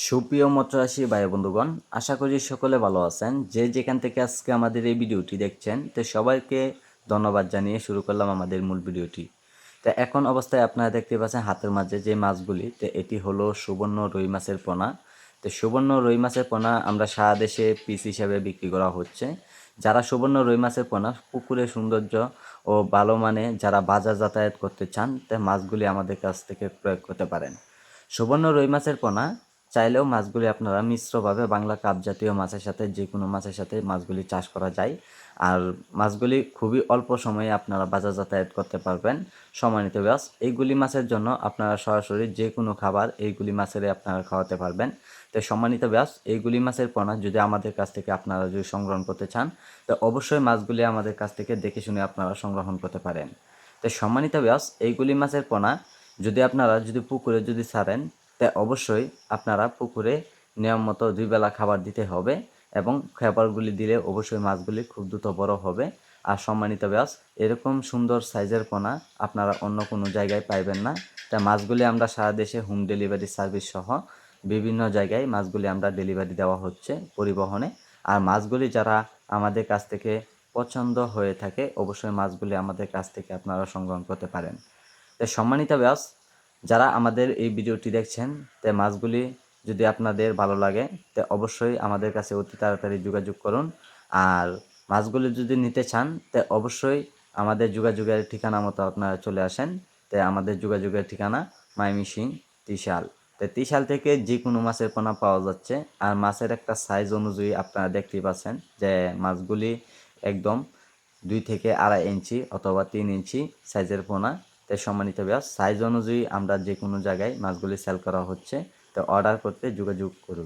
সুপ্রিয় মৎস্যচাষী ভাই বন্ধুগণ, আশা করি সকলে ভালো আছেন। যে যেখান থেকে আজকে আমাদের এই ভিডিওটি দেখছেন, তো সবাইকে ধন্যবাদ জানিয়ে শুরু করলাম আমাদের মূল ভিডিওটি। তো এখন অবস্থায় আপনারা দেখতে পাচ্ছেন হাতের মাঝে যে মাছগুলি, তো এটি হলো সুবর্ণ রুই মাছের পোনা। তো সুবর্ণ রুই মাছের পোনা আমরা সারা দেশে পিস হিসাবে বিক্রি করা হচ্ছে। যারা সুবর্ণ রুই মাছের পোনা পুকুরের সৌন্দর্য ও ভালো মানে যারা বাজার যাতায়াত করতে চান, তা মাছগুলি আমাদের কাছ থেকে প্রয়োগ করতে পারেন। সুবর্ণ রুই মাছের পোনা চাইলেও মাছগুলি আপনারা মিশ্রভাবে বাংলা কাপ জাতীয় মাছের সাথে যে কোনো মাছের সাথে মাছগুলি চাষ করা যায়। আর মাছগুলি খুবই অল্প সময়ে আপনারা বাজার যাতায়াত করতে পারবেন। সম্মানিত ব্যাস, এইগুলি মাছের জন্য আপনারা সরাসরি যে কোনো খাবার এইগুলি মাছেরই আপনারা খাওয়াতে পারবেন। তো সম্মানিত ব্যাস, এইগুলি মাছের পোনা যদি আমাদের কাছ থেকে আপনারা যদি সংগ্রহ করতে চান, তো অবশ্যই মাছগুলি আমাদের কাছ থেকে দেখে শুনে আপনারা সংগ্রহণ করতে পারেন। তো সম্মানিত ব্যাস, এইগুলি মাছের পোনা যদি আপনারা পুকুরে যদি ছাড়েন, তা অবশ্যই আপনারা পুকুরে নিয়ম মতো 2 বেলা খাবার দিতে হবে এবং খাবারগুলি দিলে অবশ্যই মাছগুলি খুব দ্রুত বড় হবে। আর সম্মানিত ব্যাস, এরকম সুন্দর সাইজের পোনা আপনারা অন্য কোনো জায়গায় পাইবেন না। তা মাছগুলি আমরা সারা দেশে হোম ডেলিভারি সার্ভিস সহ বিভিন্ন জায়গায় মাছগুলি আমরা ডেলিভারি দেওয়া হচ্ছে পরিবহনে। আর মাছগুলি যারা আমাদের কাছ থেকে পছন্দ হয়ে থাকে, অবশ্যই মাছগুলি আমাদের কাছ থেকে আপনারা সংগ্রহ করতে পারেন। তো সম্মানিত ব্যাস, যারা আমাদের এই ভিডিওটি দেখছেন, তে মাছগুলি যদি আপনাদের ভালো লাগে, তে অবশ্যই আমাদের কাছে অতি তাড়াতাড়ি যোগাযোগ করুন। আর মাছগুলি যদি নিতে চান, তে অবশ্যই আমাদের যোগাযোগের ঠিকানা মতো আপনারা চলে আসেন। তে আমাদের যোগাযোগের ঠিকানা ময়মনসিংহ, ত্রিশাল। তো ত্রিশাল থেকে যে কোনো মাছের পোনা পাওয়া যাচ্ছে। আর মাছের একটা সাইজ অনুযায়ী আপনারা দেখতেই পাচ্ছেন যে মাছগুলি একদম 2 থেকে 2.5 ইঞ্চি অথবা 3 ইঞ্চি সাইজের পোনা। তাই সম্মানিত ব্যাস, সাইজ অনুযায়ী আমরা যে কোনো জায়গায় মাছগুলি সেল করা হচ্ছে। তো অর্ডার করতে যোগাযোগ করুন।